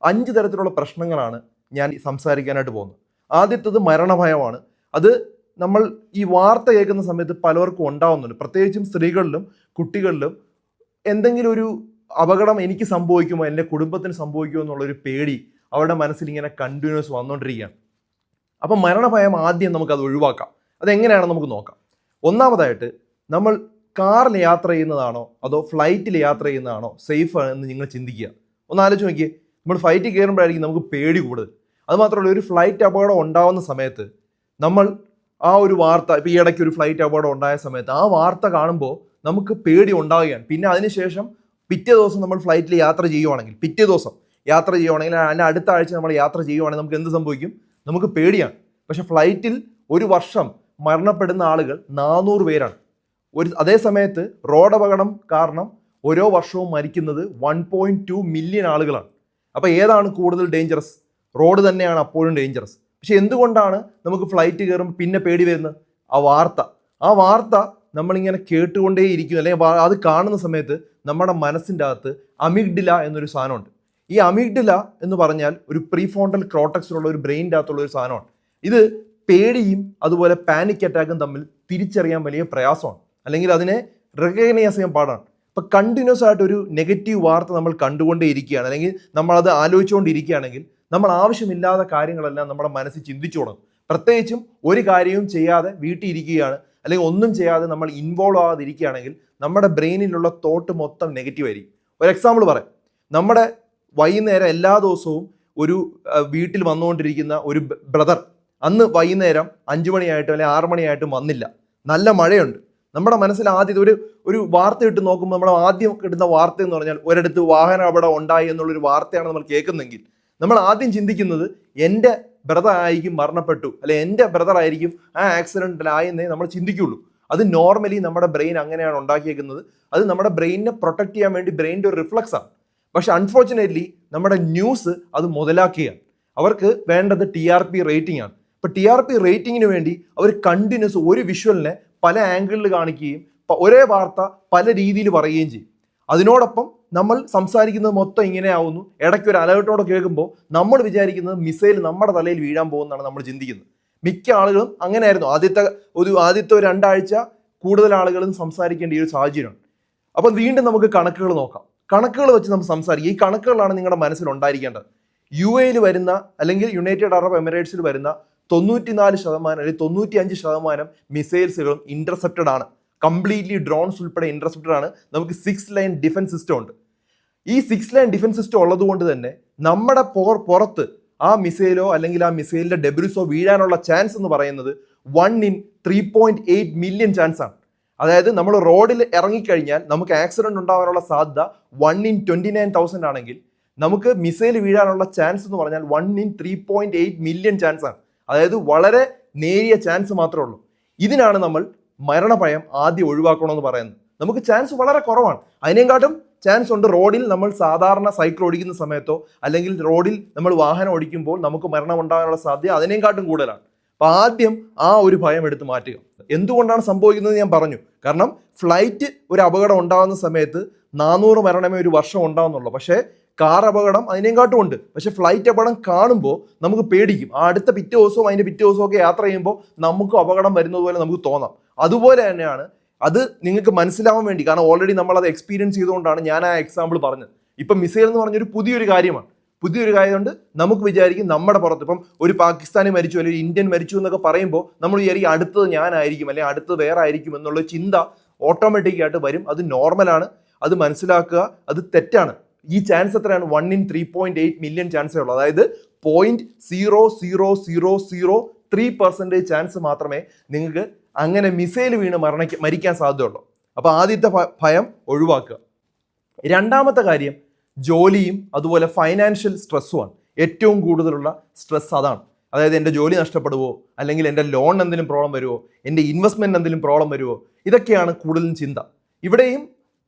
5 തരത്തിലുള്ള പ്രശ്നങ്ങളാണ് ഞാൻ സംസാരിക്കാനായിട്ട് പോകുന്നത്. ആദ്യത്തേത് മരണഭയമാണ്. അത് നമ്മൾ ഈ വാർത്ത കേൾക്കുന്ന സമയത്ത് പലർക്കും ഉണ്ടാവുന്നുണ്ട്, പ്രത്യേകിച്ചും സ്ത്രീകളിലും കുട്ടികളിലും. എന്തെങ്കിലും ഒരു അപകടം എനിക്ക് സംഭവിക്കുമോ, എൻ്റെ കുടുംബത്തിന് സംഭവിക്കുമോ എന്നുള്ളൊരു പേടി അവരുടെ മനസ്സിൽ ഇങ്ങനെ കണ്ടിന്യൂസ് വന്നുകൊണ്ടിരിക്കുകയാണ്. അപ്പം മരണഭയം ആദ്യം നമുക്കത് ഒഴിവാക്കാം. അതെങ്ങനെയാണെന്ന് നമുക്ക് നോക്കാം. ഒന്നാമതായിട്ട്, നമ്മൾ കാറിൽ യാത്ര ചെയ്യുന്നതാണോ അതോ ഫ്ലൈറ്റിൽ യാത്ര ചെയ്യുന്നതാണോ സേഫ് എന്ന് നിങ്ങൾ ചിന്തിക്കുക. ഒന്ന് ആലോചിച്ച് നോക്കിയേ. നമ്മൾ ഫ്ലൈറ്റിൽ കയറുമ്പോഴായിരിക്കും നമുക്ക് പേടി കൂടുതൽ. അതുമാത്രമല്ല, ഒരു ഫ്ലൈറ്റ് അപകടം ഉണ്ടാകുന്ന സമയത്ത് നമ്മൾ ആ ഒരു വാർത്ത, ഇപ്പോൾ ഈ ഇടയ്ക്ക് ഒരു ഫ്ലൈറ്റ് അപകടം ഉണ്ടായ സമയത്ത് ആ വാർത്ത കാണുമ്പോൾ നമുക്ക് പേടി ഉണ്ടാവുകയാണ്. പിന്നെ അതിനുശേഷം പിറ്റേ ദിവസം നമ്മൾ ഫ്ലൈറ്റിൽ യാത്ര ചെയ്യുവാണെങ്കിൽ, അതിന് അടുത്ത ആഴ്ച നമ്മൾ യാത്ര ചെയ്യുവാണെങ്കിൽ നമുക്ക് എന്ത് സംഭവിക്കും? നമുക്ക് പേടിയാണ്. പക്ഷെ ഫ്ലൈറ്റിൽ ഒരു വർഷം മരണപ്പെടുന്ന ആളുകൾ 400 പേരാണ്. അതേ സമയത്ത് റോഡ് അപകടം കാരണം ഓരോ വർഷവും മരിക്കുന്നത് 1.2 മില്യൺ ആളുകളാണ്. അപ്പോൾ ഏതാണ് കൂടുതൽ ഡേഞ്ചറസ്? റോഡ് തന്നെയാണ് അപ്പോഴും ഡേഞ്ചറസ്. പക്ഷെ എന്തുകൊണ്ടാണ് നമുക്ക് ഫ്ലൈറ്റ് കയറുമ്പോൾ പിന്നെ പേടി വരുന്നത്? ആ വാർത്ത നമ്മളിങ്ങനെ കേട്ടുകൊണ്ടേയിരിക്കും, അല്ലെങ്കിൽ അത് കാണുന്ന സമയത്ത് നമ്മുടെ മനസ്സിൻ്റെ അകത്ത് അമിഗ്ഡില എന്നൊരു സാധനമുണ്ട്. ഈ അമിഗ്ഡില എന്ന് പറഞ്ഞാൽ ഒരു പ്രീഫ്രോണ്ടൽ കോർട്ടക്സിലുള്ള ഒരു ബ്രെയിനിൻ്റെ അകത്തുള്ള ഒരു സാധനമാണ്. ഇത് പേടിയും അതുപോലെ പാനിക് അറ്റാക്കും തമ്മിൽ തിരിച്ചറിയാൻ വലിയ പ്രയാസമാണ്, അല്ലെങ്കിൽ അതിനെ റെക്കഗ്നൈസ് ചെയ്യാൻ പാടാണ്. ഇപ്പം കണ്ടിന്യൂസ് ആയിട്ട് ഒരു നെഗറ്റീവ് വാർത്ത നമ്മൾ കണ്ടുകൊണ്ടേ ഇരിക്കുകയാണ്, അല്ലെങ്കിൽ നമ്മളത് ആലോചിച്ചുകൊണ്ടിരിക്കുകയാണെങ്കിൽ നമ്മൾ ആവശ്യമില്ലാത്ത കാര്യങ്ങളെല്ലാം നമ്മുടെ മനസ്സിൽ ചിന്തിച്ചു തുടങ്ങും. പ്രത്യേകിച്ചും ഒരു കാര്യവും ചെയ്യാതെ വീട്ടിൽ ഇരിക്കുകയാണ്, അല്ലെങ്കിൽ ഒന്നും ചെയ്യാതെ നമ്മൾ ഇൻവോൾവ് ആകാതിരിക്കുകയാണെങ്കിൽ നമ്മുടെ ബ്രെയിനിലുള്ള തോട്ട് മൊത്തം നെഗറ്റീവ് ആയിരിക്കും. ഒരു എക്സാമ്പിൾ പറയാം. നമ്മുടെ വൈകുന്നേരം എല്ലാ ദിവസവും ഒരു വീട്ടിൽ വന്നുകൊണ്ടിരിക്കുന്ന ഒരു ബ്രദർ അന്ന് വൈകുന്നേരം 5 മണിയായിട്ടും അല്ലെങ്കിൽ 6 മണിയായിട്ടും വന്നില്ല, നല്ല മഴയുണ്ട്. നമ്മുടെ മനസ്സിൽ ആദ്യം ഒരു വാർത്ത ഇട്ട് നോക്കുമ്പോൾ നമ്മൾ ആദ്യം കിട്ടുന്ന വാർത്ത എന്ന് പറഞ്ഞാൽ ഒരിടത്ത് വാഹന അപകടം ഉണ്ടായി എന്നുള്ളൊരു വാർത്തയാണ് നമ്മൾ കേൾക്കുന്നെങ്കിൽ നമ്മൾ ആദ്യം ചിന്തിക്കുന്നത് എൻ്റെ ബ്രദർ ആയിരിക്കും മരണപ്പെട്ടു, അല്ലെ എൻ്റെ ബ്രദർ ആയിരിക്കും ആ ആക്സിഡൻറ്റിലായെന്നേ നമ്മൾ ചിന്തിക്കുള്ളൂ. അത് നോർമലി നമ്മുടെ ബ്രെയിൻ അങ്ങനെയാണ് ഉണ്ടാക്കിയേക്കുന്നത്. അത് നമ്മുടെ ബ്രെയിനിനെ പ്രൊട്ടക്ട് ചെയ്യാൻ വേണ്ടി ബ്രെയിനിൻ്റെ ഒരു റിഫ്ലക്സ് ആണ്. പക്ഷെ അൺഫോർച്ചുനേറ്റ്ലി നമ്മുടെ ന്യൂസ് അത് മുതലാക്കുകയാണ്. അവർക്ക് വേണ്ടത് TRP റേറ്റിംഗ് ആണ്. ഇപ്പം TRP റേറ്റിങ്ങിന് വേണ്ടി അവർ കണ്ടിന്യൂസ് ഒരു വിഷ്വലിനെ പല ആംഗിളിൽ കാണിക്കുകയും ഒരേ വാർത്ത പല രീതിയിൽ പറയുകയും ചെയ്യും. അതിനോടൊപ്പം നമ്മൾ സംസാരിക്കുന്നത് മൊത്തം ഇങ്ങനെ ആവുന്നു. ഇടയ്ക്ക് ഒരു അലേർട്ടോടെ കേൾക്കുമ്പോൾ നമ്മൾ വിചാരിക്കുന്നത് മിസൈൽ നമ്മുടെ തലയിൽ വീഴാൻ പോകുന്നതാണ് നമ്മൾ ചിന്തിക്കുന്നത്. മിക്ക ആളുകളും അങ്ങനെയായിരുന്നു. ആദ്യത്തെ ഒരു 2 ആഴ്ച കൂടുതൽ ആളുകളും സംസാരിക്കേണ്ട ഈ ഒരു സാഹചര്യമാണ്. അപ്പം വീണ്ടും നമുക്ക് കണക്കുകൾ നോക്കാം. കണക്കുകൾ വെച്ച് നമുക്ക് സംസാരിക്കാം. ഈ കണക്കുകളാണ് നിങ്ങളുടെ മനസ്സിൽ ഉണ്ടായിരിക്കേണ്ടത്. UAE വരുന്ന അല്ലെങ്കിൽ യുണൈറ്റഡ് അറബ് എമിറേറ്റ്സിൽ വരുന്ന 94% അല്ലെങ്കിൽ 95% മിസൈൽസുകളും ഇന്റർസെപ്റ്റഡ് ആണ്. കംപ്ലീറ്റ്ലി ഡ്രോൺസ് ഉൾപ്പെടെ ഇന്റർസെപ്റ്റഡ് ആണ്. നമുക്ക് 6 ലൈൻ ഡിഫൻസ് സിസ്റ്റം ഉണ്ട്. ഈ 6 ലൈൻ ഡിഫൻസ് സിസ്റ്റം ഉള്ളത് കൊണ്ട് തന്നെ നമ്മുടെ പുറത്ത് ആ മിസൈലോ അല്ലെങ്കിൽ ആ മിസൈലിന്റെ ഡെബ്രിസോ വീഴാനുള്ള ചാൻസ് എന്ന് പറയുന്നത് 1 in 3.8 മില്യൺ ചാൻസ് ആണ്. അതായത് നമ്മൾ റോഡിൽ ഇറങ്ങിക്കഴിഞ്ഞാൽ നമുക്ക് ആക്സിഡന്റ് ഉണ്ടാകാനുള്ള സാധ്യത 1 in 29,000 ആണെങ്കിൽ നമുക്ക് മിസൈൽ വീഴാനുള്ള ചാൻസ് എന്ന് പറഞ്ഞാൽ 1 in 3.8 മില്യൺ ചാൻസ് ആണ്. അതായത് വളരെ നേരിയ ചാൻസ് മാത്രമേ ഉള്ളൂ. ഇതിനാണ് നമ്മൾ മരണഭയം ആദ്യം ഒഴിവാക്കണമെന്ന് പറയുന്നത്. നമുക്ക് ചാൻസ് വളരെ കുറവാണ്. അതിനേക്കാട്ടും ചാൻസ് ഉണ്ട് റോഡിൽ നമ്മൾ സാധാരണ സൈക്കിൾ ഓടിക്കുന്ന സമയത്തോ അല്ലെങ്കിൽ റോഡിൽ നമ്മൾ വാഹനം ഓടിക്കുമ്പോൾ നമുക്ക് മരണം ഉണ്ടാകാനുള്ള സാധ്യത അതിനേക്കാട്ടും കൂടുതലാണ്. അപ്പം ആദ്യം ആ ഒരു ഭയം എടുത്ത് മാറ്റുക. എന്തുകൊണ്ടാണ് സംഭവിക്കുന്നത് ഞാൻ പറഞ്ഞു. കാരണം ഫ്ലൈറ്റ് ഒരു അപകടം ഉണ്ടാകുന്ന സമയത്ത് 400 മരണമേ ഒരു വർഷം ഉണ്ടാകുന്നുള്ളൂ. പക്ഷേ കാർ അപകടം അതിനേക്കാട്ടും ഉണ്ട്. പക്ഷെ ഫ്ലൈറ്റ് അപകടം കാണുമ്പോൾ നമുക്ക് പേടിക്കും. അടുത്ത പിറ്റേ ദിവസവും അതിൻ്റെ പിറ്റേ ദിവസവും ഒക്കെ യാത്ര ചെയ്യുമ്പോൾ നമുക്ക് അപകടം വരുന്നത് പോലെ നമുക്ക് തോന്നാം. അതുപോലെ തന്നെയാണ് അത് നിങ്ങൾക്ക് മനസ്സിലാവാൻ വേണ്ടി, കാരണം ഓൾറെഡി നമ്മൾ അത് എക്സ്പീരിയൻസ് ചെയ്തുകൊണ്ടാണ് ഞാൻ ആ എക്സാമ്പിൾ പറഞ്ഞത്. ഇപ്പം മിസൈൽ എന്ന് പറഞ്ഞൊരു പുതിയൊരു കാര്യമാണ്. പുതിയൊരു കാര്യം കൊണ്ട് നമുക്ക് വിചാരിക്കും നമ്മുടെ പുറത്ത് ഇപ്പം ഒരു പാകിസ്ഥാനി മരിച്ചു അല്ലെങ്കിൽ ഇന്ത്യൻ മരിച്ചു എന്നൊക്കെ പറയുമ്പോൾ നമ്മൾ വിചാരിക്കും അടുത്തത് ഞാനായിരിക്കും അല്ലെങ്കിൽ അടുത്തത് വേറെ ആയിരിക്കും എന്നുള്ള ചിന്ത ഓട്ടോമാറ്റിക്കായിട്ട് വരും. അത് നോർമലാണ്, അത് മനസ്സിലാക്കുക. അത് തെറ്റാണ്. ഈ ചാൻസ് എത്രയാണ്? 1 in 3.8 മില്യൺ ചാൻസേ ഉള്ളൂ. അതായത് 0.0003% ചാൻസ് മാത്രമേ നിങ്ങൾക്ക് അങ്ങനെ മിസൈൽ വീണ് മരിക്കാൻ സാധ്യതയുള്ളൂ. അപ്പോൾ ആദ്യത്തെ ഭയം ഒഴിവാക്കുക. രണ്ടാമത്തെ കാര്യം ജോലിയും അതുപോലെ ഫൈനാൻഷ്യൽ സ്ട്രെസ്സുമാണ്. ഏറ്റവും കൂടുതലുള്ള സ്ട്രെസ് അതാണ്. അതായത് എൻ്റെ ജോലി നഷ്ടപ്പെടുവോ, അല്ലെങ്കിൽ എൻ്റെ ലോൺ എന്തെങ്കിലും പ്രോബ്ലം വരുമോ, എൻ്റെ ഇൻവെസ്റ്റ്മെൻറ്റ് എന്തെങ്കിലും പ്രോബ്ലം വരുമോ, ഇതൊക്കെയാണ് കൂടുതലും ചിന്ത. ഇവിടെയും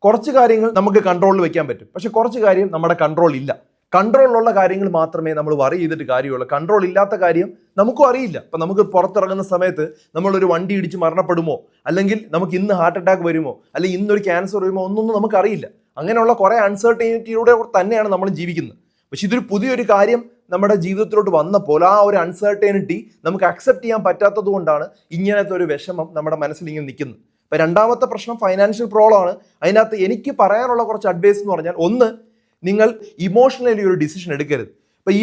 കുറച്ച് കാര്യങ്ങൾ നമുക്ക് കൺട്രോളിൽ വെക്കാൻ പറ്റും, പക്ഷെ കുറച്ച് കാര്യം നമ്മുടെ കൺട്രോൾ ഇല്ല. കൺട്രോളിലുള്ള കാര്യങ്ങൾ മാത്രമേ നമ്മൾ വറി ചെയ്തിട്ട് കാര്യമുള്ളൂ. കൺട്രോൾ ഇല്ലാത്ത കാര്യം നമുക്കും അറിയില്ല. ഇപ്പം നമുക്ക് പുറത്തിറങ്ങുന്ന സമയത്ത് നമ്മളൊരു വണ്ടി ഇടിച്ച് മരണപ്പെടുമോ, അല്ലെങ്കിൽ നമുക്ക് ഇന്ന് ഹാർട്ട് അറ്റാക്ക് വരുമോ, അല്ലെങ്കിൽ ഇന്നൊരു ക്യാൻസർ വരുമോ, ഒന്നൊന്നും നമുക്കറിയില്ല. അങ്ങനെയുള്ള കുറേ അൺസർട്ടനിറ്റിയിലൂടെ തന്നെയാണ് നമ്മൾ ജീവിക്കുന്നത്. പക്ഷെ ഇതൊരു പുതിയൊരു കാര്യം നമ്മുടെ ജീവിതത്തിലോട്ട് വന്നപ്പോൾ ആ ഒരു അൺസർട്ടനിറ്റി നമുക്ക് അക്സെപ്റ്റ് ചെയ്യാൻ പറ്റാത്തത് കൊണ്ടാണ് ഇങ്ങനത്തെ ഒരു വിഷമം നമ്മുടെ മനസ്സിൽ ഇങ്ങനെ നിൽക്കുന്നത്. ഇപ്പൊ രണ്ടാമത്തെ പ്രശ്നം ഫൈനാൻഷ്യൽ പ്രോബ്ലം ആണ്. അതിനകത്ത് എനിക്ക് പറയാനുള്ള കുറച്ച് അഡ്വൈസ് എന്ന് പറഞ്ഞാൽ, ഒന്ന്, നിങ്ങൾ ഇമോഷണലി ഒരു ഡിസിഷൻ എടുക്കരുത്. ഇപ്പൊ ഈ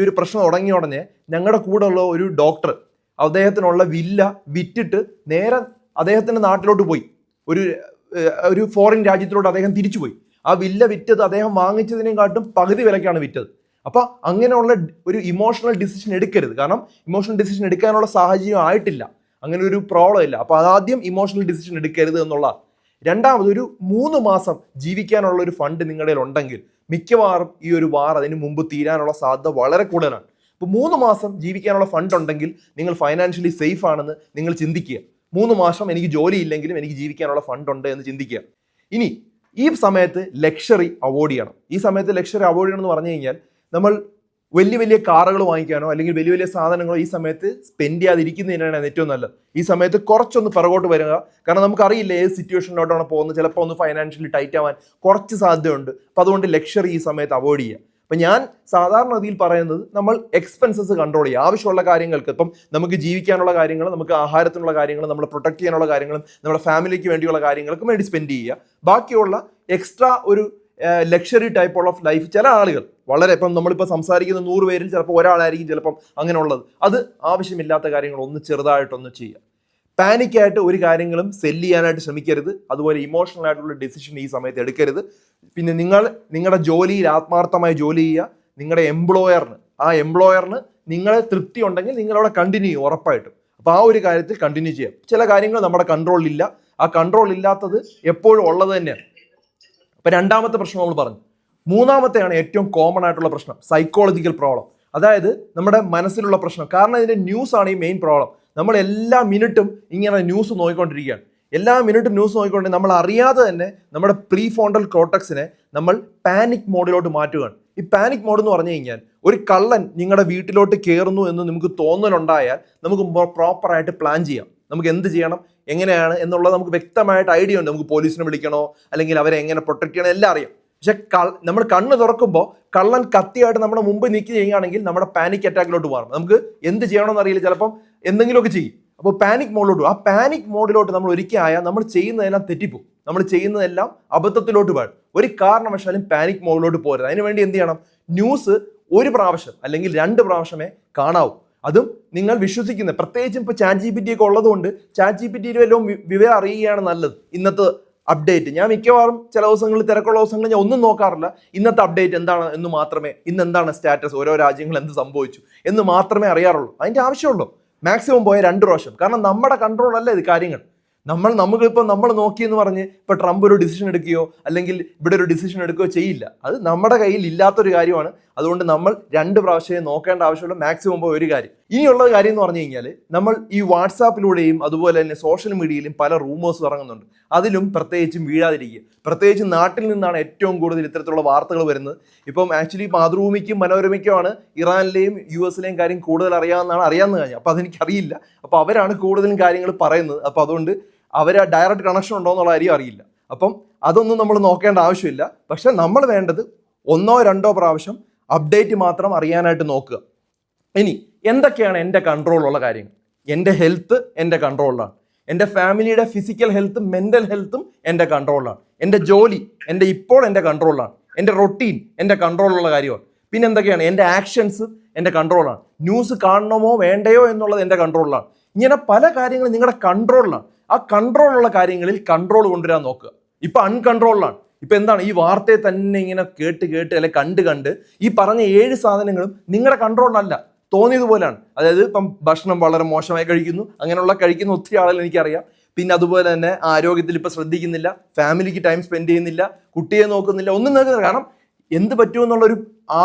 ഒരു പ്രശ്നം തുടങ്ങിയ ഉടനെ ഞങ്ങളുടെ കൂടെ ഉള്ള ഒരു ഡോക്ടർ അദ്ദേഹത്തിനുള്ള വില്ല വിറ്റിട്ട് നേരെ അദ്ദേഹത്തിന്റെ നാട്ടിലോട്ട് പോയി. ഒരു ഫോറിൻ രാജ്യത്തിലോട്ട് അദ്ദേഹം തിരിച്ചുപോയി. ആ വില്ല വിറ്റത് അദ്ദേഹം വാങ്ങിച്ചതിനെക്കാട്ടും പകുതി വിലക്കാണ് വിറ്റത്. അപ്പൊ അങ്ങനെയുള്ള ഒരു ഇമോഷണൽ ഡിസിഷൻ എടുക്കരുത്. കാരണം ഇമോഷണൽ ഡിസിഷൻ എടുക്കാനുള്ള സാഹചര്യം ആയിട്ടില്ല, അങ്ങനെ ഒരു പ്രോബ്ലം ഇല്ല. അപ്പൊ അതാദ്യം ഇമോഷണൽ ഡിസിഷൻ എടുക്കരുത് എന്നുള്ള. രണ്ടാമത്, ഒരു 3 മാസം ജീവിക്കാനുള്ള ഒരു ഫണ്ട് നിങ്ങളുടെ ഉണ്ടെങ്കിൽ മിക്കവാറും ഈ ഒരു വാർ അതിന് മുമ്പ് തീരാനുള്ള സാധ്യത വളരെ കൂടുതലാണ്. ഇപ്പൊ 3 മാസം ജീവിക്കാനുള്ള ഫണ്ട് ഉണ്ടെങ്കിൽ നിങ്ങൾ ഫൈനാൻഷ്യലി സേഫ് ആണെന്ന് നിങ്ങൾ ചിന്തിക്കുക. 3 മാസം എനിക്ക് ജോലി ഇല്ലെങ്കിലും എനിക്ക് ജീവിക്കാനുള്ള ഫണ്ട് ഉണ്ട് എന്ന് ചിന്തിക്കുക. ഇനി ഈ സമയത്ത് ലക്ഷറി അവോയ്ഡ് ചെയ്യണം. ഈ സമയത്ത് ലക്ഷറി അവോയ്ഡ് ചെയ്യണം എന്ന് പറഞ്ഞു കഴിഞ്ഞാൽ, നമ്മൾ വലിയ വലിയ കാറുകൾ വാങ്ങിക്കാനോ അല്ലെങ്കിൽ വലിയ വലിയ സാധനങ്ങളോ ഈ സമയത്ത് സ്പെൻഡ് ചെയ്യാതിരിക്കുന്നതിനാണ് ഏറ്റവും നല്ലത്. ഈ സമയത്ത് കുറച്ചൊന്ന് പിറകോട്ട് വരിക. കാരണം നമുക്കറിയില്ല ഏത് സിറ്റുവേഷനിലോട്ടാണ് പോകുന്നത്. ചിലപ്പോൾ ഒന്ന് ഫൈനാൻഷ്യലി ടൈറ്റ് ആവാൻ കുറച്ച് സാധ്യതയുണ്ട്. അപ്പം അതുകൊണ്ട് ലക്ഷറി ഈ സമയത്ത് അവോയ്ഡ് ചെയ്യുക. അപ്പം ഞാൻ സാധാരണ രീതിയിൽ പറയുന്നത്, നമ്മൾ എക്സ്പെൻസസ് കൺട്രോൾ ചെയ്യുക. ആവശ്യമുള്ള കാര്യങ്ങൾക്ക്, ഇപ്പം നമുക്ക് ജീവിക്കാനുള്ള കാര്യങ്ങൾ, നമുക്ക് ആഹാരത്തിനുള്ള കാര്യങ്ങൾ, നമ്മൾ പ്രൊട്ടക്ട് ചെയ്യാനുള്ള കാര്യങ്ങളും നമ്മുടെ ഫാമിലിക്ക് വേണ്ടിയുള്ള കാര്യങ്ങൾക്കും വേണ്ടി സ്പെൻഡ് ചെയ്യുക. ബാക്കിയുള്ള എക്സ്ട്രാ ഒരു ലക്ഷറി ടൈപ്പ് ഓഫ് ലൈഫ് ചില ആളുകൾ വളരെ, ഇപ്പം നമ്മളിപ്പോൾ സംസാരിക്കുന്ന 100 പേരിൽ ചിലപ്പോൾ ഒരാളായിരിക്കും ചിലപ്പം അങ്ങനെ ഉള്ളത്. അത് ആവശ്യമില്ലാത്ത കാര്യങ്ങൾ ഒന്ന് ചെറുതായിട്ടൊന്ന് ചെയ്യുക. പാനിക്കായിട്ട് ഒരു കാര്യങ്ങളും സെല്ല് ചെയ്യാനായിട്ട് ശ്രമിക്കരുത്. അതുപോലെ ഇമോഷണൽ ആയിട്ടുള്ള ഡിസിഷൻ ഈ സമയത്ത് എടുക്കരുത്. പിന്നെ നിങ്ങളുടെ ജോലിയിൽ ആത്മാർത്ഥമായി ജോലി ചെയ്യുക. നിങ്ങളുടെ എംപ്ലോയറിന് നിങ്ങളെ തൃപ്തി ഉണ്ടെങ്കിൽ നിങ്ങളവിടെ കണ്ടിന്യൂ ചെയ്യും ഉറപ്പായിട്ടും. അപ്പോൾ ആ ഒരു കാര്യത്തിൽ കണ്ടിന്യൂ ചെയ്യാം. ചില കാര്യങ്ങൾ നമ്മുടെ കൺട്രോളിലില്ല. ആ കൺട്രോൾ ഇല്ലാത്തത് എപ്പോഴും ഉള്ളത് തന്നെയാണ്. ഇപ്പൊ രണ്ടാമത്തെ പ്രശ്നം നമ്മൾ പറഞ്ഞു. മൂന്നാമത്തെയാണ് ഏറ്റവും കോമൺ ആയിട്ടുള്ള പ്രശ്നം, സൈക്കോളജിക്കൽ പ്രോബ്ലം. അതായത് നമ്മുടെ മനസ്സിലുള്ള പ്രശ്നം. കാരണം ഇതിന്റെ ന്യൂസ് ആണ് ഈ മെയിൻ പ്രോബ്ലം. നമ്മൾ എല്ലാ മിനിറ്റും ഇങ്ങനെ ന്യൂസ് നോക്കിക്കൊണ്ടിരിക്കുകയാണ്. എല്ലാ മിനിറ്റും ന്യൂസ് നോക്കിക്കൊണ്ട് നമ്മൾ അറിയാതെ തന്നെ നമ്മുടെ പ്രീ ഫ്രോണ്ടൽ കോർട്ടക്സിനെ നമ്മൾ പാനിക് മോഡിലോട്ട് മാറ്റുകയാണ്. ഈ പാനിക് മോഡ് എന്ന് പറഞ്ഞു കഴിഞ്ഞാൽ, ഒരു കള്ളൻ നിങ്ങളുടെ വീട്ടിലോട്ട് കയറുന്നു എന്ന് നമുക്ക് തോന്നലുണ്ടായാൽ നമുക്ക് പ്രോപ്പറായിട്ട് പ്ലാൻ ചെയ്യാം. നമുക്ക് എന്ത് ചെയ്യണം, എങ്ങനെയാണ് എന്നുള്ളത് നമുക്ക് വ്യക്തമായിട്ട് ഐഡിയ ഉണ്ട്. നമുക്ക് പോലീസിനെ വിളിക്കണോ അല്ലെങ്കിൽ അവരെ എങ്ങനെ പ്രൊട്ടക്ട് ചെയ്യണം എല്ലാം അറിയാം. പക്ഷെ നമ്മൾ കണ്ണ് തുറക്കുമ്പോൾ കള്ളൻ കത്തിയായിട്ട് നമ്മുടെ മുമ്പ് നിൽക്കുക ചെയ്യുകയാണെങ്കിൽ നമ്മുടെ പാനിക് അറ്റാക്കിലോട്ട് മാറും. നമുക്ക് എന്ത് ചെയ്യണമെന്ന് അറിയില്ല, ചിലപ്പം എന്തെങ്കിലുമൊക്കെ ചെയ്യും. അപ്പോൾ പാനിക് മോഡിലോട്ട്, ആ പാനിക് മോഡിലോട്ട് നമ്മൾ ഒരിക്കലായാൽ നമ്മൾ ചെയ്യുന്നതെല്ലാം തെറ്റിപ്പോകും. നമ്മൾ ചെയ്യുന്നതെല്ലാം അബദ്ധത്തിലോട്ട് പോകും. ഒരു കാരണവശാലും പാനിക് മോഡിലോട്ട് പോരുത്. അതിനുവേണ്ടി എന്ത് ചെയ്യണം, ന്യൂസ് 1 പ്രാവശ്യം അല്ലെങ്കിൽ 2 പ്രാവശ്യമേ കാണാവൂ. അതും നിങ്ങൾ വിശ്വസിക്കുന്ന, പ്രത്യേകിച്ചും ഇപ്പോൾ ChatGPT ഒക്കെ ഉള്ളതുകൊണ്ട് ChatGPT വല്ലതും വിവരം അറിയുകയാണ് നല്ലത്. ഇന്നത്തെ അപ്ഡേറ്റ് ഞാൻ മിക്കവാറും ചില ദിവസങ്ങളിൽ, തിരക്കുള്ള ദിവസങ്ങളിൽ ഞാൻ ഒന്നും നോക്കാറില്ല. ഇന്നത്തെ അപ്ഡേറ്റ് എന്താണ് എന്ന് മാത്രമേ, ഇന്ന് എന്താണ് സ്റ്റാറ്റസ്, ഓരോ രാജ്യങ്ങൾ എന്ത് സംഭവിച്ചു എന്ന് മാത്രമേ അറിയാറുള്ളൂ. അതിൻ്റെ ആവശ്യമുള്ളൂ. മാക്സിമം പോയ 2 പ്രാവശ്യം. കാരണം നമ്മുടെ കൺട്രോൾ അല്ല ഇത് കാര്യങ്ങൾ. നമുക്കിപ്പോൾ നമ്മൾ നോക്കിയെന്ന് പറഞ്ഞ് ഇപ്പോൾ ട്രംപ് ഒരു ഡിസിഷൻ എടുക്കുകയോ അല്ലെങ്കിൽ ഇവിടെ ഒരു ഡിസിഷൻ എടുക്കുകയോ ചെയ്യില്ല. അത് നമ്മുടെ കയ്യിൽ ഇല്ലാത്തൊരു കാര്യമാണ്. അതുകൊണ്ട് നമ്മൾ 2 പ്രാവശ്യമേ നോക്കേണ്ട ആവശ്യമുള്ള, മാക്സിമം പോയ ഒരു കാര്യം. ഇനിയുള്ള കാര്യം എന്ന് പറഞ്ഞു കഴിഞ്ഞാൽ, നമ്മൾ ഈ വാട്സാപ്പിലൂടെയും അതുപോലെ തന്നെ സോഷ്യൽ മീഡിയയിലും പല റൂമേഴ്സ് ഇറങ്ങുന്നുണ്ട്. അതിലും പ്രത്യേകിച്ചും വീഴാതിരിക്കുക. പ്രത്യേകിച്ച് നാട്ടിൽ നിന്നാണ് ഏറ്റവും കൂടുതൽ ഇത്തരത്തിലുള്ള വാർത്തകൾ വരുന്നത്. ഇപ്പം ആക്ച്വലി മാതൃഭൂമിക്കും മനോരമയ്ക്കുമാണ് ഇറാനിലെയും US-ലെയും കാര്യം കൂടുതൽ അറിയാവുന്ന കാര്യം. അപ്പോൾ അതെനിക്കറിയില്ല. അപ്പോൾ അവരാണ് കൂടുതലും കാര്യങ്ങൾ പറയുന്നത്. അപ്പോൾ അതുകൊണ്ട് അവർ ഡയറക്റ്റ് കണക്ഷൻ ഉണ്ടോ എന്നുള്ള കാര്യം അറിയില്ല. അപ്പം അതൊന്നും നമ്മൾ നോക്കേണ്ട ആവശ്യമില്ല. പക്ഷെ നമ്മൾ വേണ്ടത് 1 or 2 പ്രാവശ്യം അപ്ഡേറ്റ് മാത്രം അറിയാനായിട്ട് നോക്കുക. ഇനി എന്തൊക്കെയാണ് എൻ്റെ കൺട്രോളിലുള്ള കാര്യങ്ങൾ? എൻ്റെ ഹെൽത്ത് എൻ്റെ കൺട്രോളിലാണ്. എൻ്റെ ഫാമിലിയുടെ ഫിസിക്കൽ ഹെൽത്തും മെൻ്റൽ ഹെൽത്തും എൻ്റെ കൺട്രോളിലാണ്. എൻ്റെ ജോലി ഇപ്പോൾ എൻ്റെ കൺട്രോളിലാണ്. എൻ്റെ റൊട്ടീൻ എൻ്റെ കൺട്രോളിലുള്ള കാര്യമാണ്. പിന്നെ എന്തൊക്കെയാണ്? എൻ്റെ ആക്ഷൻസ് എൻ്റെ കൺട്രോളാണ്. ന്യൂസ് കാണണമോ വേണ്ടയോ എന്നുള്ളത് എൻ്റെ കൺട്രോളിലാണ്. ഇങ്ങനെ പല കാര്യങ്ങളും നിങ്ങളുടെ കൺട്രോളിലാണ്. ആ കൺട്രോളുള്ള കാര്യങ്ങളിൽ കൺട്രോൾ കൊണ്ടുവരാൻ നോക്കുക. ഇപ്പം അൺകൺട്രോളിലാണ്. ഇപ്പം എന്താണ്, ഈ വാർത്തയെ തന്നെ ഇങ്ങനെ കേട്ട് അല്ലെ കണ്ട് ഈ പറഞ്ഞ 7 സാധനങ്ങളും നിങ്ങളുടെ കൺട്രോളിലല്ല, തോന്നിയതുപോലെയാണ്. അതായത് ഇപ്പം ഭക്ഷണം വളരെ മോശമായി കഴിക്കുന്ന ഒത്തിരി ആളുകൾ എനിക്കറിയാം. പിന്നെ അതുപോലെ തന്നെ ആരോഗ്യത്തിൽ ഇപ്പം ശ്രദ്ധിക്കുന്നില്ല, ഫാമിലിക്ക് ടൈം സ്പെൻഡ് ചെയ്യുന്നില്ല, കുട്ടിയെ നോക്കുന്നില്ല, ഒന്നും നോക്കുന്നില്ല. കാരണം എന്ത് പറ്റുമെന്നുള്ളൊരു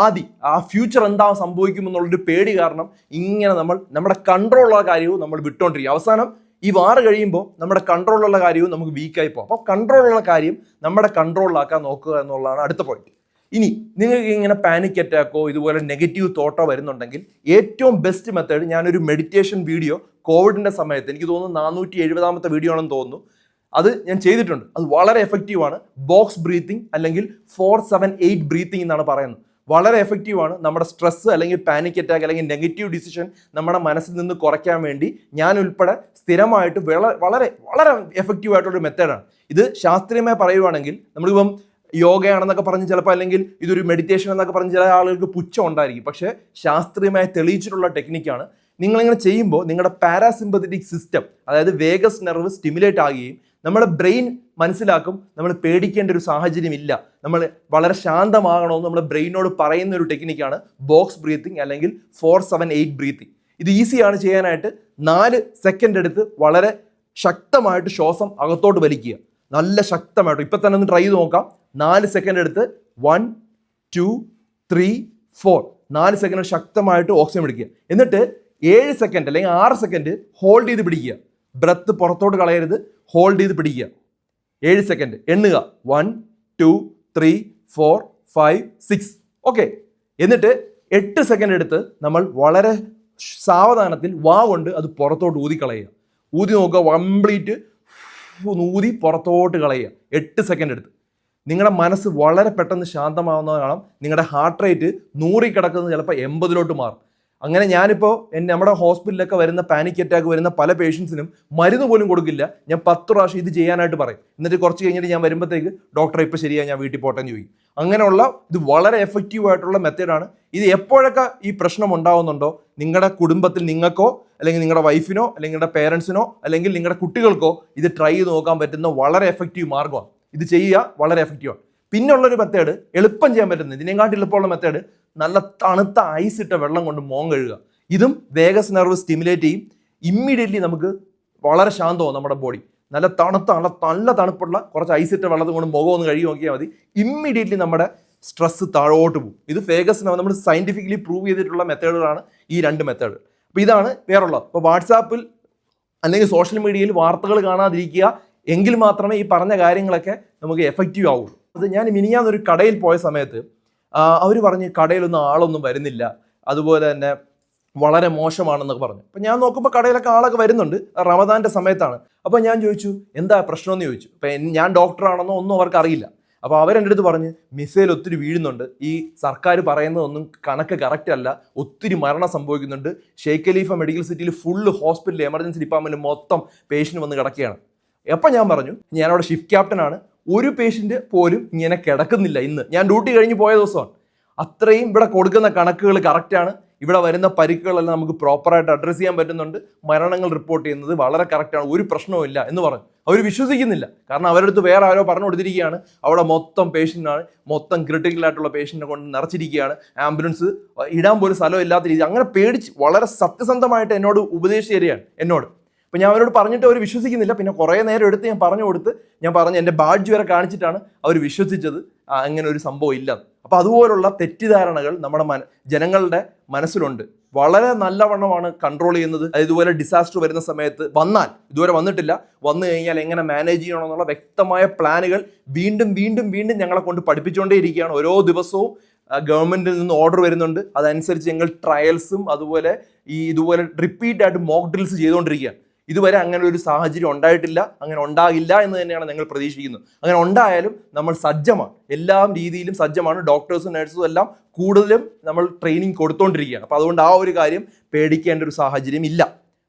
ആ ഫ്യൂച്ചർ എന്താ സംഭവിക്കുമെന്നുള്ളൊരു പേടി കാരണം ഇങ്ങനെ നമ്മുടെ കൺട്രോളുള്ള കാര്യവും നമ്മൾ വിട്ടുകൊണ്ടിരിക്കും. അവസാനം ഈ വാർ കഴിയുമ്പോൾ നമ്മുടെ കൺട്രോളുള്ള കാര്യവും നമുക്ക് വീക്കായി പോകും. അപ്പോൾ കൺട്രോളുള്ള കാര്യം നമ്മുടെ കൺട്രോളിലാക്കാൻ നോക്കുക എന്നുള്ളതാണ് അടുത്ത പോയിന്റ്. ഇനി നിങ്ങൾക്ക് ഇങ്ങനെ പാനിക് അറ്റാക്കോ ഇതുപോലെ നെഗറ്റീവ് തോട്ടോ വരുന്നുണ്ടെങ്കിൽ ഏറ്റവും ബെസ്റ്റ് മെത്തേഡ്, ഞാനൊരു മെഡിറ്റേഷൻ വീഡിയോ കോവിഡിൻ്റെ സമയത്ത്, എനിക്ക് തോന്നുന്നു 470ാമത്തെ വീഡിയോ ആണെന്ന് തോന്നുന്നു, അത് ഞാൻ ചെയ്തിട്ടുണ്ട്. അത് വളരെ എഫക്റ്റീവാണ്. ബോക്സ് ബ്രീത്തിങ് അല്ലെങ്കിൽ 4-7-8 ബ്രീത്തിങ് എന്നാണ് പറയുന്നത്. വളരെ എഫക്റ്റീവാണ്. നമ്മുടെ സ്ട്രെസ് അല്ലെങ്കിൽ പാനിക് അറ്റാക്ക് അല്ലെങ്കിൽ നെഗറ്റീവ് ഡിസിഷൻ നമ്മുടെ മനസ്സിൽ നിന്ന് കുറയ്ക്കാൻ വേണ്ടി ഞാൻ ഉൾപ്പെടെ സ്ഥിരമായിട്ട് വളരെ വളരെ എഫക്റ്റീവ് ആയിട്ടുള്ളൊരു മെത്തേഡാണ് ഇത്. ശാസ്ത്രീയമായി പറയുവാണെങ്കിൽ നമ്മളിപ്പം യോഗയാണെന്നൊക്കെ പറഞ്ഞ് ചിലപ്പോൾ അല്ലെങ്കിൽ ഇതൊരു മെഡിറ്റേഷൻ എന്നൊക്കെ പറഞ്ഞ് ചില ആളുകൾക്ക് പുച്ഛം ഉണ്ടായിരിക്കും. പക്ഷേ ശാസ്ത്രീയമായി തെളിയിച്ചിട്ടുള്ള ടെക്നിക്കാണ്. നിങ്ങളിങ്ങനെ ചെയ്യുമ്പോൾ നിങ്ങളുടെ പാരാസിമ്പത്തറ്റിക് സിസ്റ്റം, അതായത് വേഗസ് നെർവ് സ്റ്റിമുലേറ്റ് ആകുകയും നമ്മുടെ ബ്രെയിൻ മനസ്സിലാക്കും നമ്മൾ പേടിക്കേണ്ട ഒരു സാഹചര്യം ഇല്ല, നമ്മൾ വളരെ ശാന്തമാകണമെന്ന് നമ്മുടെ ബ്രെയിനോട് പറയുന്ന ഒരു ടെക്നിക്കാണ് ബോക്സ് ബ്രീത്തിങ് അല്ലെങ്കിൽ 4-7-8 ബ്രീത്തിങ്. ഇത് ഈസിയാണ് ചെയ്യാനായിട്ട്. 4 സെക്കൻഡ് എടുത്ത് വളരെ ശക്തമായിട്ട് ശ്വാസം അകത്തോട്ട് വലിക്കുക, നല്ല ശക്തമായിട്ട്. ഇപ്പം തന്നെ ഒന്ന് ട്രൈ ചെയ്ത് നോക്കാം. 4 സെക്കൻഡ് എടുത്ത് 1 2 3 4 4 സെക്കൻഡ് ശക്തമായിട്ട് ഓക്സിജൻ പിടിക്കുക. എന്നിട്ട് 7 സെക്കൻഡ് അല്ലെങ്കിൽ 6 സെക്കൻഡ് ഹോൾഡ് ചെയ്ത് പിടിക്കുക. ബ്രത്ത് പുറത്തോട്ട് കളയരുത്, ഹോൾഡ് ചെയ്ത് പിടിക്കുക. 7 സെക്കൻഡ് എണ്ണുക. 1 2 3 4 5 6 ഓക്കെ. എന്നിട്ട് 8 സെക്കൻഡ് എടുത്ത് നമ്മൾ വളരെ സാവധാനത്തിൽ വാ കൊണ്ട് അത് പുറത്തോട്ട് ഊതിക്കളയുക. ഊതി നോക്കുക, കംപ്ലീറ്റ് ഊതി പുറത്തോട്ട് കളയുക. 8 സെക്കൻഡ് എടുത്ത് നിങ്ങളുടെ മനസ്സ് വളരെ പെട്ടെന്ന് ശാന്തമാവുന്നത് കാണാം. നിങ്ങളുടെ ഹാർട്ട് റേറ്റ് 100 കിടക്കുന്നത് ചിലപ്പോൾ 80 മാറും. അങ്ങനെ ഞാനിപ്പോൾ നമ്മുടെ ഹോസ്പിറ്റലിലൊക്കെ വരുന്ന പാനിക് അറ്റാക്ക് വരുന്ന പല പേഷ്യൻസിനും മരുന്ന് പോലും കൊടുക്കില്ല. ഞാൻ 10 പ്രാവശ്യം ഇത് ചെയ്യാനായിട്ട് പറയും. എന്നിട്ട് കുറച്ച് കഴിഞ്ഞിട്ട് ഞാൻ വരുമ്പോഴത്തേക്ക് ഡോക്ടറെ ഇപ്പോൾ ശരിയാ, ഞാൻ വീട്ടിൽ പോട്ടെന്ന് ചോദിക്കും. അങ്ങനെയുള്ള ഇത് വളരെ എഫക്റ്റീവ് ആയിട്ടുള്ള മെത്തേഡാണ്. ഇത് എപ്പോഴൊക്കെ ഈ പ്രശ്നം ഉണ്ടാവുന്നുണ്ടോ, നിങ്ങളുടെ കുടുംബത്തിൽ നിങ്ങൾക്കോ അല്ലെങ്കിൽ നിങ്ങളുടെ വൈഫിനോ അല്ലെങ്കിൽ നിങ്ങളുടെ പേരൻസിനോ അല്ലെങ്കിൽ നിങ്ങളുടെ കുട്ടികൾക്കോ ഇത് ട്രൈ ചെയ്ത് നോക്കാൻ പറ്റുന്ന വളരെ എഫക്റ്റീവ് മാർഗ്ഗമാണ്. ഇത് ചെയ്യുക, വളരെ എഫക്റ്റീവാണ്. പിന്നുള്ളൊരു മെത്തേഡ്, എളുപ്പം ചെയ്യാൻ പറ്റുന്നത്, ഇതിനെക്കാട്ടി എളുപ്പമുള്ള മെത്തേഡ്, നല്ല തണുത്ത ഐസ് ഇട്ട വെള്ളം കൊണ്ട് മോൻ കഴുകുക. ഇതും വേഗസ് നെർവ് സ്റ്റിമുലേറ്റ് ചെയ്യും. ഇമ്മീഡിയറ്റ്ലി നമുക്ക് വളരെ ശാന്തമാവും നമ്മുടെ ബോഡി. നല്ല തണുപ്പുള്ള കുറച്ച് ഐസ് ഇട്ട വെള്ളത്തിൽ കൊണ്ട് മുഖം ഒന്ന് കഴുകി നോക്കിയാൽ മതി. ഇമ്മീഡിയറ്റ്ലി നമ്മുടെ സ്ട്രെസ് താഴോട്ട് പോകും. ഇത് വേഗസ് നെർവ് നമ്മൾ സയന്റിഫിക്കലി പ്രൂവ് ചെയ്തിട്ടുള്ള മെത്തേഡുകളാണ് ഈ 2 മെത്തേഡ്. അപ്പോൾ ഇതാണ് വേറുള്ളത്. അപ്പോൾ വാട്സാപ്പിൽ അല്ലെങ്കിൽ സോഷ്യൽ മീഡിയയിൽ വാർത്തകൾ കാണാതിരിക്കുക, എങ്കിൽ മാത്രമേ ഈ പറഞ്ഞ കാര്യങ്ങളൊക്കെ നമുക്ക് എഫക്റ്റീവ് ആവുള്ളൂ. അത് ഞാൻ മിനിഞ്ഞാന്നൊരു കടയിൽ പോയ സമയത്ത് അവർ പറഞ്ഞ് കടയിലൊന്നും ആളൊന്നും വരുന്നില്ല, അതുപോലെ തന്നെ വളരെ മോശമാണെന്നൊക്കെ പറഞ്ഞു. അപ്പം ഞാൻ നോക്കുമ്പോൾ കടയിലൊക്കെ ആളൊക്കെ വരുന്നുണ്ട്. റമദാൻ്റെ സമയത്താണ്. അപ്പോൾ ഞാൻ ചോദിച്ചു എന്താ പ്രശ്നമെന്ന് ചോദിച്ചു. അപ്പം ഞാൻ ഡോക്ടറാണെന്നോ ഒന്നും അവർക്ക് അറിയില്ല. അപ്പോൾ അവരെൻ്റെ അടുത്ത് പറഞ്ഞ് മിസൈൽ ഒത്തിരി വീഴുന്നുണ്ട്, ഈ സർക്കാർ പറയുന്നതൊന്നും കണക്ക് കറക്റ്റ് അല്ല, ഒത്തിരി മരണം സംഭവിക്കുന്നുണ്ട്, ഷെയ്ഖ് ഖലീഫ മെഡിക്കൽ സിറ്റിയിൽ ഫുള്ള് ഹോസ്പിറ്റൽ എമർജൻസി ഡിപ്പാർട്ട്മെൻറ്റ് മൊത്തം പേഷ്യൻ്റ് വന്ന് കിടക്കുകയാണ്. അപ്പം ഞാൻ പറഞ്ഞു, ഞാനവിടെ ഷിഫ്റ്റ് ക്യാപ്റ്റനാണ്, ഒരു പേഷ്യൻ്റ് പോലും ഇങ്ങനെ കിടക്കുന്നില്ല. ഇന്ന് ഞാൻ ഡ്യൂട്ടി കഴിഞ്ഞ് പോയ ദിവസമാണ്. അത്രയും ഇവിടെ കൊടുക്കുന്ന കണക്കുകൾ കറക്റ്റാണ്. ഇവിടെ വരുന്ന പരിക്കുകളെല്ലാം നമുക്ക് പ്രോപ്പറായിട്ട് അഡ്രസ്സ് ചെയ്യാൻ പറ്റുന്നുണ്ട്. മരണങ്ങൾ റിപ്പോർട്ട് ചെയ്യുന്നത് വളരെ കറക്റ്റാണ്, ഒരു പ്രശ്നവും ഇല്ല എന്ന് പറഞ്ഞു. അവർ വിശ്വസിക്കുന്നില്ല. കാരണം അവരുടെ അടുത്ത് വേറെ ആരോ പറഞ്ഞു കൊടുത്തിരിക്കുകയാണ് അവിടെ മൊത്തം പേഷ്യൻ്റാണ്, മൊത്തം ക്രിട്ടിക്കലായിട്ടുള്ള പേഷ്യൻറ്റിനെ കൊണ്ട് നിറച്ചിരിക്കുകയാണ്, ആംബുലൻസ് ഇടാൻ പോലും സ്ഥലം ഇല്ലാത്ത രീതി. അങ്ങനെ പേടിച്ച് വളരെ സത്യസന്ധമായിട്ട് എന്നോട് ഉപദേശിച്ച് തരികയാണ് എന്നോട്. അപ്പം ഞാൻ അവരോട് പറഞ്ഞിട്ട് അവർ വിശ്വസിക്കുന്നില്ല. പിന്നെ കുറേ നേരം എടുത്ത് ഞാൻ പറഞ്ഞു എൻ്റെ ബാഡ്ജ് വരെ കാണിച്ചിട്ടാണ് അവർ വിശ്വസിച്ചത് അങ്ങനെ ഒരു സംഭവം ഇല്ല. അപ്പം അതുപോലുള്ള തെറ്റിദ്ധാരണകൾ നമ്മുടെ ജനങ്ങളുടെ മനസ്സിലുണ്ട്. വളരെ നല്ലവണ്ണമാണ് കൺട്രോൾ ചെയ്യുന്നത്. ഇതുപോലെ ഡിസാസ്റ്റർ വരുന്ന സമയത്ത് വന്നാൽ, ഇതുവരെ വന്നിട്ടില്ല, വന്നു കഴിഞ്ഞാൽ എങ്ങനെ മാനേജ് ചെയ്യണമെന്നുള്ള വ്യക്തമായ പ്ലാനുകൾ വീണ്ടും ഞങ്ങളെ കൊണ്ട് പഠിപ്പിച്ചുകൊണ്ടേയിരിക്കുകയാണ്. ഓരോ ദിവസവും ഗവൺമെന്റിൽ നിന്ന് ഓർഡർ വരുന്നുണ്ട്. അതനുസരിച്ച് ഞങ്ങൾ ട്രയൽസും അതുപോലെ ഇതുപോലെ റിപ്പീറ്റ് ആയിട്ട് മോക്ക് ഡ്രിൽസ് ചെയ്തുകൊണ്ടിരിക്കുകയാണ്. ഇതുവരെ അങ്ങനെ ഒരു സാഹചര്യം ഉണ്ടായിട്ടില്ല, അങ്ങനെ ഉണ്ടാകില്ല എന്ന് തന്നെയാണ് ഞങ്ങൾ പ്രതീക്ഷിക്കുന്നത്. അങ്ങനെ ഉണ്ടായാലും നമ്മൾ സജ്ജമാണ്, എല്ലാ രീതിയിലും സജ്ജമാണ്. ഡോക്ടേഴ്സും നഴ്സും എല്ലാം കൂടുതലും നമ്മൾ ട്രെയിനിങ് കൊടുത്തുകൊണ്ടിരിക്കുകയാണ്. അപ്പോൾ അതുകൊണ്ട് ആ ഒരു കാര്യം പേടിക്കേണ്ട ഒരു സാഹചര്യം ഇല്ല.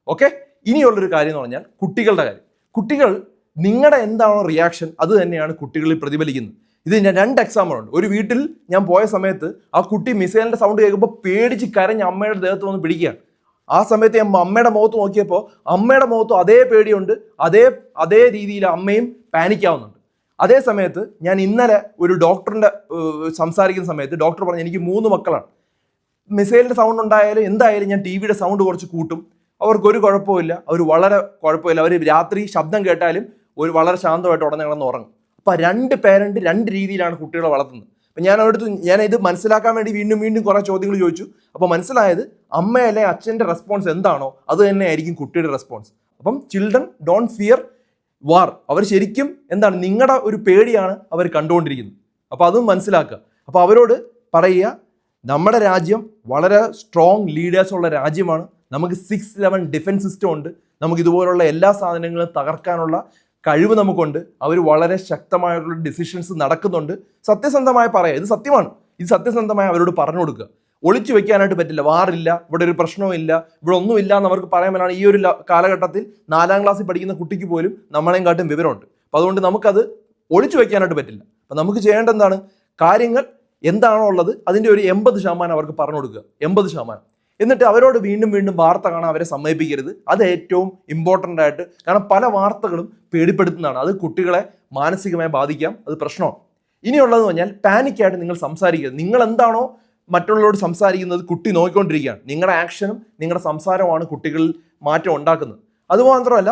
ഓക്കെ. ഇനിയുള്ളൊരു കാര്യം എന്ന് പറഞ്ഞാൽ കുട്ടികളുടെ കാര്യം. കുട്ടികൾ നിങ്ങളുടെ എന്താണോ റിയാക്ഷൻ അത് തന്നെയാണ് കുട്ടികളിൽ പ്രതിഫലിക്കുന്നത്. ഇത് ഞാൻ 2 എക്സാമ്പിളുണ്ട്. ഒരു വീട്ടിൽ ഞാൻ പോയ സമയത്ത് ആ കുട്ടി മിസൈലിൻ്റെ സൗണ്ട് കേൾക്കുമ്പോൾ പേടിച്ച് കരഞ്ഞ് അമ്മയുടെ ദേഹത്ത് വന്ന് പിടിക്കുകയാണ്. ആ സമയത്ത് ഞാൻ അമ്മയുടെ മുഖത്ത് നോക്കിയപ്പോൾ അമ്മയുടെ മുഖത്തും അതേ പേടിയുണ്ട്, അതേ രീതിയിൽ അമ്മയും പാനിക്കാവുന്നുണ്ട്. അതേ സമയത്ത് ഞാൻ ഇന്നലെ ഒരു ഡോക്ടറിൻ്റെ സംസാരിക്കുന്ന സമയത്ത് ഡോക്ടർ പറഞ്ഞു എനിക്ക് 3 മക്കളാണ്, മിസൈലിൻ്റെ സൗണ്ട് ഉണ്ടായാലും എന്തായാലും ഞാൻ ടി-വിയുടെ സൗണ്ട് കുറച്ച് കൂട്ടും, അവർക്കൊരു കുഴപ്പമില്ല, വളരെ കുഴപ്പമില്ല, അവർ രാത്രി ശബ്ദം കേട്ടാലും വളരെ ശാന്തമായിട്ട് ഉടനെ കിടന്ന് ഉറങ്ങും. അപ്പോൾ 2 പേരൻറ്റ് 2 രീതിയിലാണ് കുട്ടികളെ വളർത്തുന്നത്. അപ്പം ഞാൻ ഇത് മനസ്സിലാക്കാൻ വേണ്ടി വീണ്ടും കുറേ ചോദ്യങ്ങൾ ചോദിച്ചു. അപ്പോൾ മനസ്സിലായത് അമ്മയല്ലേ അച്ഛൻ്റെ റെസ്പോൺസ് എന്താണോ അത് തന്നെ ആയിരിക്കും കുട്ടിയുടെ റെസ്പോൺസ്. അപ്പം ചിൽഡ്രൻ ഡോണ്ട് ഫിയർ വാർ. അവർ ശരിക്കും എന്താണ് നിങ്ങളുടെ ഒരു പേടിയാണ് അവർ കണ്ടുകൊണ്ടിരിക്കുന്നത്. അപ്പോൾ അതും മനസ്സിലാക്കുക. അപ്പോൾ അവരോട് പറയുക, നമ്മുടെ രാജ്യം വളരെ സ്ട്രോങ് ലീഡേഴ്സ് ഉള്ള രാജ്യമാണ്. നമുക്ക് 6-11 ഡിഫൻസ് സിസ്റ്റം ഉണ്ട്. നമുക്ക് ഇതുപോലുള്ള എല്ലാ സാധനങ്ങളും തകർക്കാനുള്ള കഴിവ് നമുക്കുണ്ട്. അവർ വളരെ ശക്തമായിട്ടുള്ള ഡിസിഷൻസ് നടക്കുന്നുണ്ട്. സത്യസന്ധമായി പറയാം, ഇത് സത്യമാണ്. ഇത് സത്യസന്ധമായി അവരോട് പറഞ്ഞു കൊടുക്കുക. ഒളിച്ചു വെക്കാനായിട്ട് പറ്റില്ല. വാറില്ല, ഇവിടെ ഒരു പ്രശ്നവും ഇല്ല, ഇവിടെ ഒന്നുമില്ല എന്ന് അവർക്ക് പറയാൻ പറ്റാണ്. ഈ ഒരു കാലഘട്ടത്തിൽ 4ാം ക്ലാസ്സിൽ പഠിക്കുന്ന കുട്ടിക്ക് പോലും നമ്മളെയും കാട്ടും വിവരമുണ്ട്. അപ്പം അതുകൊണ്ട് നമുക്കത് ഒളിച്ചു വെക്കാനായിട്ട് പറ്റില്ല. അപ്പം നമുക്ക് ചെയ്യേണ്ട എന്താണ്, കാര്യങ്ങൾ എന്താണോ ഉള്ളത് അതിൻ്റെ ഒരു 80% അവർക്ക് പറഞ്ഞു കൊടുക്കുക. 80%. എന്നിട്ട് അവരോട് വീണ്ടും വീണ്ടും വാർത്ത കാണാൻ അവരെ സമ്മതിപ്പിക്കരുത്. അത് ഏറ്റവും ഇമ്പോർട്ടൻ്റ് ആയിട്ട്. കാരണം പല വാർത്തകളും പേടിപ്പെടുത്തുന്നതാണ്. അത് കുട്ടികളെ മാനസികമായി ബാധിക്കാം. അത് പ്രശ്നമാണ്. ഇനിയുള്ളതെന്ന് പറഞ്ഞാൽ പാനിക്കായിട്ട് നിങ്ങൾ സംസാരിക്കരുത്. നിങ്ങൾ എന്താണോ മറ്റുള്ളവരോട് സംസാരിക്കുന്നത് കുട്ടി നോക്കിക്കൊണ്ടിരിക്കുകയാണ്. നിങ്ങളുടെ ആക്ഷനും നിങ്ങളുടെ സംസാരവുമാണ് കുട്ടികളിൽ മാറ്റം ഉണ്ടാക്കുന്നത്. അതുമാത്രമല്ല,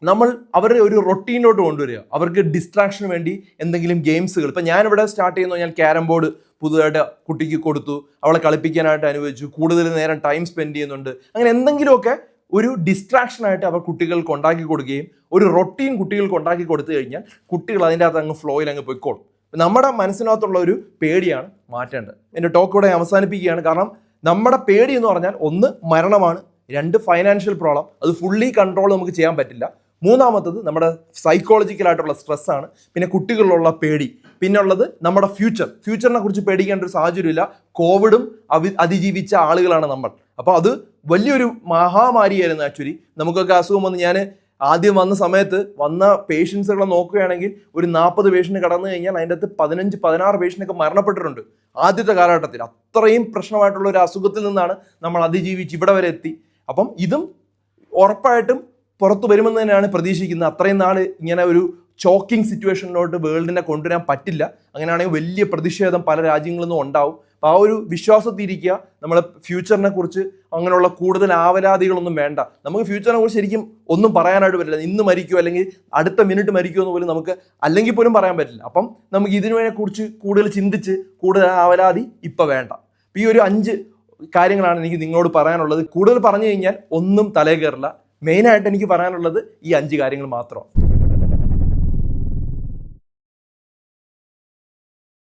നമ്മൾ അവരുടെ ഒരു റൊട്ടീനിലോട്ട് കൊണ്ടുവരിക. അവർക്ക് ഡിസ്ട്രാക്ഷന് വേണ്ടി എന്തെങ്കിലും ഗെയിംസുകൾ. ഇപ്പം ഞാനിവിടെ സ്റ്റാർട്ട് ചെയ്യുന്നു, ഞാൻ ക്യാരം ബോർഡ് പുതുതായിട്ട് കുട്ടിക്ക് കൊടുത്തു, അവളെ കളിപ്പിക്കാനായിട്ട് അനുവദിച്ചു, കൂടുതൽ നേരം ടൈം സ്പെൻഡ് ചെയ്യുന്നുണ്ട്. അങ്ങനെ എന്തെങ്കിലുമൊക്കെ ഒരു ഡിസ്ട്രാക്ഷനായിട്ട് അവർ കുട്ടികൾക്ക് ഉണ്ടാക്കി കൊടുക്കുകയും ഒരു റൊട്ടീൻ കുട്ടികൾക്ക് ഉണ്ടാക്കി കൊടുത്തു കഴിഞ്ഞാൽ കുട്ടികൾ അതിൻ്റെ അകത്ത് അങ്ങ് ഫ്ലോയിൽ അങ്ങ് പൊയ്ക്കോളും. നമ്മുടെ മനസ്സിനകത്തുള്ള ഒരു പേടിയാണ് മാറ്റേണ്ടത്. എൻ്റെ ടോക്ക് ഇവിടെ അവസാനിപ്പിക്കുകയാണ്. കാരണം നമ്മുടെ പേടി എന്ന് പറഞ്ഞാൽ 1 മരണമാണ്, 2 ഫൈനാൻഷ്യൽ പ്രോബ്ലം, അത് ഫുള്ളി കൺട്രോൾ നമുക്ക് ചെയ്യാൻ പറ്റില്ല. 3ാമത്തത് നമ്മുടെ സൈക്കോളജിക്കലായിട്ടുള്ള സ്ട്രെസ്സാണ്. പിന്നെ കുട്ടികളിലുള്ള പേടി. പിന്നെ ഉള്ളത് നമ്മുടെ ഫ്യൂച്ചറിനെ കുറിച്ച് പേടിക്കേണ്ട ഒരു സാഹചര്യമില്ല. കോവിഡും അതിജീവിച്ച ആളുകളാണ് നമ്മൾ. അപ്പോൾ അത് വലിയൊരു മഹാമാരിയായിരുന്നു. ആക്ച്വലി നമുക്കൊക്കെ അസുഖം വന്ന്, ഞാൻ ആദ്യം വന്ന സമയത്ത് വന്ന പേഷ്യൻസുകളെ നോക്കുകയാണെങ്കിൽ ഒരു 40 പേഷ്യൻ്റ് കടന്നു കഴിഞ്ഞാൽ അതിൻ്റെ അകത്ത് 15-16 പേഷ്യൻ്റൊക്കെ മരണപ്പെട്ടിട്ടുണ്ട് ആദ്യത്തെ കാലഘട്ടത്തിൽ. അത്രയും പ്രശ്നമായിട്ടുള്ള ഒരു അസുഖത്തിൽ നിന്നാണ് നമ്മൾ അതിജീവിച്ച് ഇവിടെ വരെ എത്തി. അപ്പം ഇതും ഉറപ്പായിട്ടും പുറത്തു വരുമെന്ന് തന്നെയാണ് പ്രതീക്ഷിക്കുന്നത്. അത്രയും നാൾ ഇങ്ങനെ ഒരു ചോക്കിംഗ് സിറ്റുവേഷനിലോട്ട് വേൾഡിനെ കൊണ്ടുവരാൻ പറ്റില്ല. അങ്ങനെയാണെങ്കിൽ വലിയ പ്രതിഷേധം പല രാജ്യങ്ങളിൽ നിന്നും ഉണ്ടാവും. അപ്പോൾ ആ ഒരു വിശ്വാസത്തിരിക്കുക. നമ്മളെ ഫ്യൂച്ചറിനെ കുറിച്ച് അങ്ങനെയുള്ള കൂടുതൽ ആവലാതികളൊന്നും വേണ്ട. നമുക്ക് ഫ്യൂച്ചറിനെ കുറിച്ച് ശരിക്കും ഒന്നും പറയാനായിട്ട് പറ്റില്ല. ഇന്ന് മരിക്കുമോ അല്ലെങ്കിൽ അടുത്ത മിനിറ്റ് മരിക്കുമോ എന്ന് പോലും നമുക്ക് അല്ലെങ്കിൽ പോലും പറയാൻ പറ്റില്ല. അപ്പം നമുക്ക് ഇതിനെക്കുറിച്ച് കൂടുതൽ ചിന്തിച്ച് കൂടുതൽ ആവലാതി ഇപ്പം വേണ്ട. അപ്പോൾ ഈ ഒരു 5 കാര്യങ്ങളാണ് എനിക്ക് നിങ്ങളോട് പറയാനുള്ളത്. കൂടുതൽ പറഞ്ഞു കഴിഞ്ഞാൽ ഒന്നും തലേ കയറില്ല. മെയിനായിട്ട് എനിക്ക് പറയാനുള്ളത് ഈ 5 കാര്യങ്ങൾ മാത്രം.